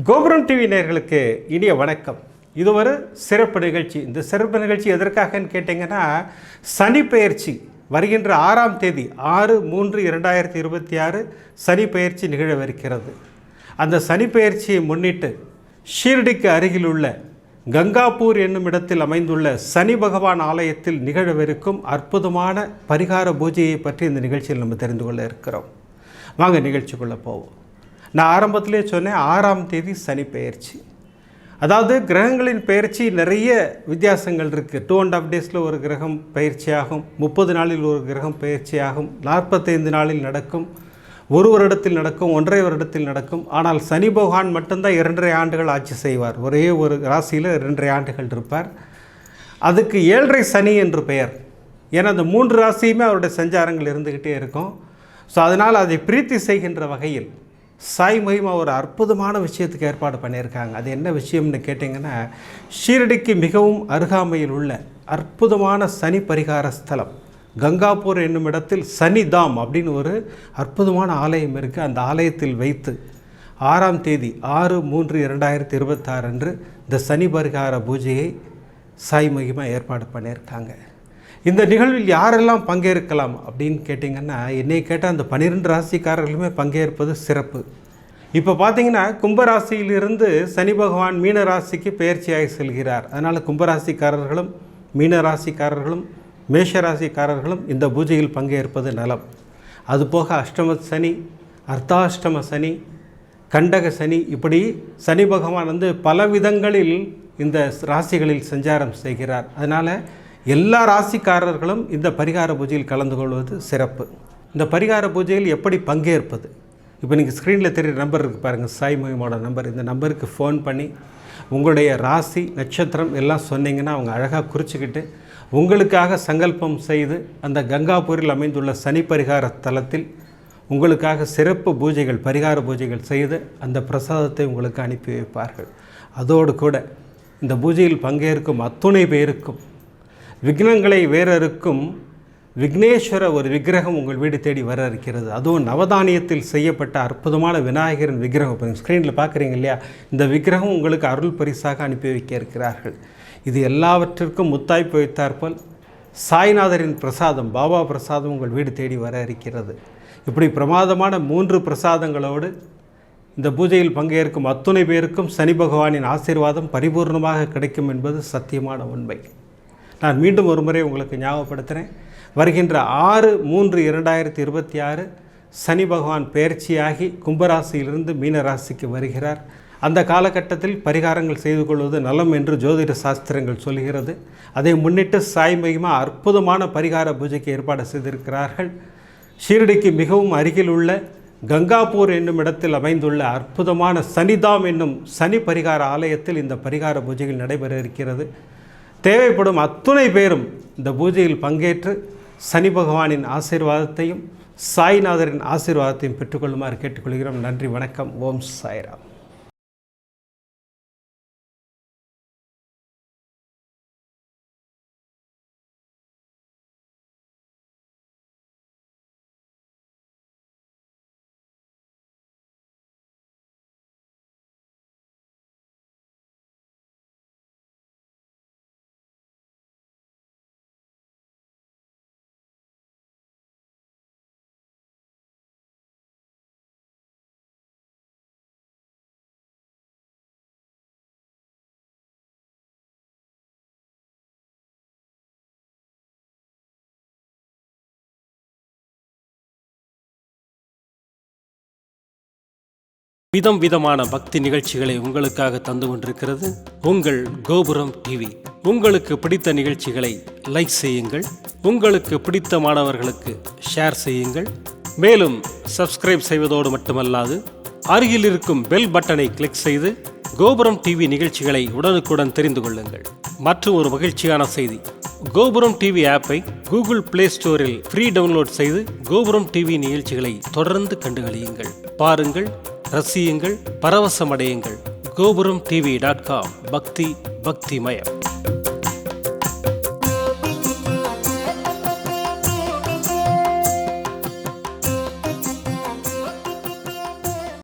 கோபுரம் டிவி நேயர்களுக்கு இனிய வணக்கம். இது ஒரு சிறப்பு நிகழ்ச்சி. இந்த சிறப்பு நிகழ்ச்சி எதற்காகன்னு கேட்டிங்கன்னா, சனி பெயர்ச்சி வருகின்ற 6ஆம் தேதி 6/3/2026 சனி பெயர்ச்சி நிகழவிருக்கிறது. அந்த சனி பெயர்ச்சியை முன்னிட்டு ஷீரடிக்கு அருகில் உள்ள கங்காபூர் என்னும் இடத்தில் அமைந்துள்ள சனி பகவான் ஆலயத்தில் நிகழவிருக்கும் அற்புதமான பரிகார பூஜையை பற்றி இந்த நிகழ்ச்சியில் நம்ம தெரிந்து கொள்ள இருக்கிறோம். வாங்க நிகழ்ச்சிக்குள்ளே போவோம். நான் ஆரம்பத்திலே சொன்னேன், 6ஆம் தேதி சனி பெயர்ச்சி. அதாவது கிரகங்களின் பெயர்ச்சி நிறைய வித்தியாசங்கள் இருக்குது. 2.5 டேஸில் ஒரு கிரகம் பயிற்சியாகும், 30 நாளில் ஒரு கிரகம் பயிற்சியாகும், 45 நாளில் நடக்கும், ஒரு வருடத்தில் நடக்கும், 1.5 வருடத்தில் நடக்கும். ஆனால் சனி பகவான் மட்டும்தான் 2.5 ஆண்டுகள் ஆட்சி செய்வார். ஒரே ஒரு ராசியில் 2.5 ஆண்டுகள் இருப்பார். அதுக்கு 7.5 சனி என்று பெயர். ஏன்னா அந்த 3 ராசியுமே அவருடைய சஞ்சாரங்கள் இருந்துக்கிட்டே இருக்கும். ஸோ அதனால் அதை பிரீத்தி செய்கின்ற வகையில் சாய் மகிமா ஒரு அற்புதமான விஷயத்துக்கு ஏற்பாடு பண்ணியிருக்காங்க. அது என்ன விஷயம்னு கேட்டிங்கன்னா, ஷீரடிக்கு மிகவும் அருகாமையில் உள்ள அற்புதமான சனி பரிகார ஸ்தலம் கங்காபூர் என்னும் இடத்தில் சனிதாம் அப்படின்னு ஒரு அற்புதமான ஆலயம் இருக்குது. அந்த ஆலயத்தில் வைத்து 6ஆம் தேதி 6/3/2026 அன்று இந்த சனி பரிகார பூஜையை சாய் மகிமா ஏற்பாடு பண்ணியிருக்காங்க. இந்த நிகழ்வில் யாரெல்லாம் பங்கேற்கலாம் அப்படின்னு கேட்டிங்கன்னா, என்னை கேட்டால் அந்த 12 ராசிக்காரர்களுமே பங்கேற்பது சிறப்பு. இப்போ பார்த்தீங்கன்னா, கும்பராசியிலிருந்து சனி பகவான் மீன ராசிக்கு பெயர்ச்சியாகி செல்கிறார். அதனால் கும்பராசிக்காரர்களும் மீனராசிக்காரர்களும் மேஷராசிக்காரர்களும் இந்த பூஜையில் பங்கேற்பது நலம். அதுபோக அஷ்டம சனி, அர்த்தாஷ்டம சனி, கண்டக சனி, இப்படி சனி பகவான் பல விதங்களில் இந்த ராசிகளில் சஞ்சாரம் செய்கிறார். அதனால் எல்லா ராசிக்காரர்களும் இந்த பரிகார பூஜையில் கலந்து கொள்வது சிறப்பு. இந்த பரிகார பூஜையில் எப்படி பங்கேற்பது? இப்போ நீங்கள் ஸ்க்ரீனில் தெரிகிற நம்பர் இருக்குது பாருங்கள், சாய் மகிமாவோட நம்பர். இந்த நம்பருக்கு ஃபோன் பண்ணி உங்களுடைய ராசி நட்சத்திரம் எல்லாம் சொன்னீங்கன்னா அவங்க அழகாக குறிச்சிக்கிட்டு உங்களுக்காக சங்கல்பம் செய்து அந்த கங்காபூரில் அமைந்துள்ள சனி பரிகார தலத்தில் உங்களுக்காக சிறப்பு பூஜைகள், பரிகார பூஜைகள் செய்து அந்த பிரசாதத்தை உங்களுக்கு அனுப்பி வைப்பார்கள். அதோடு கூட இந்த பூஜையில் பங்கேற்கும் அத்துணை பேருக்கும் விக்னங்களை வேறறுக்கும் விக்னேஸ்வர ஒரு விக்கிரகம் உங்கள் வீடு தேடி வர இருக்கிறது. அதுவும் நவதானியத்தில் செய்யப்பட்ட அற்புதமான விநாயகரின் விக்கிரகம். இப்போ ஸ்க்ரீனில் பார்க்குறீங்க இல்லையா, இந்த விக்கிரகம் உங்களுக்கு அருள் பரிசாக அனுப்பி வைக்க இருக்கிறார்கள். இது எல்லாவற்றிற்கும் முத்தாய்ப்பு வைத்தாற்போல் சாய்நாதரின் பிரசாதம், பாபா பிரசாதம் உங்கள் வீடு தேடி வர இருக்கிறது. இப்படி பிரமாதமான 3 பிரசாதங்களோடு இந்த பூஜையில் பங்கேற்கும் அத்துணை பேருக்கும் சனி பகவானின் ஆசீர்வாதம் பரிபூர்ணமாக கிடைக்கும் என்பது சத்தியமான உண்மை. நான் மீண்டும் ஒரு முறை உங்களுக்கு ஞாபகப்படுத்துகிறேன். வருகின்ற 6/3/2026 சனி பகவான் பெயர்ச்சியாகி கும்பராசியிலிருந்து மீனராசிக்கு வருகிறார். அந்த காலகட்டத்தில் பரிகாரங்கள் செய்து கொள்வது நலம் என்று ஜோதிட சாஸ்திரங்கள் சொல்கிறது. அதை முன்னிட்டு சாய் மகிமா அற்புதமான பரிகார பூஜைக்கு ஏற்பாடு செய்திருக்கிறார்கள். ஷீரடிக்கு மிகவும் அருகில் உள்ள கங்காபூர் என்னும் இடத்தில் அமைந்துள்ள அற்புதமான சனிதாம் என்னும் சனி பரிகார ஆலயத்தில் இந்த பரிகார பூஜைகள் நடைபெற இருக்கிறது. தேவைப்படும் அத்துணை பேரும் இந்த பூஜையில் பங்கேற்று சனி பகவானின் ஆசீர்வாதத்தையும் சாய்நாதரின் ஆசீர்வாதத்தையும் பெற்றுக்கொள்ளுமாறு கேட்டுக்கொள்கிறோம். நன்றி, வணக்கம். ஓம் சாய்ராம். விதம் விதமான பக்தி நிகழ்ச்சிகளை உங்களுக்காக தந்து கொண்டிருக்கிறது உங்கள் கோபுரம் டிவி. உங்களுக்கு பிடித்த நிகழ்ச்சிகளை லைக் செய்யுங்கள், உங்களுக்கு பிடித்த மாணவர்களுக்கு ஷேர் செய்யுங்கள். மேலும் சப்ஸ்கிரைப் செய்வதோடு மட்டுமல்லாது அருகில் இருக்கும் பெல் பட்டனை கிளிக் செய்து கோபுரம் டிவி நிகழ்ச்சிகளை உடனுக்குடன் தெரிந்து கொள்ளுங்கள். மற்றும் ஒரு மகிழ்ச்சியான செய்தி, கோபுரம் டிவி ஆப்பை கூகுள் பிளே ஸ்டோரில் ஃப்ரீ டவுன்லோட் செய்து கோபுரம் டிவி நிகழ்ச்சிகளை தொடர்ந்து கண்டுகளியுங்கள், பாருங்கள், ரசியுங்கள், பரவசமடையுங்கள். gopuramtv.com. பக்தி பக்திமயம்.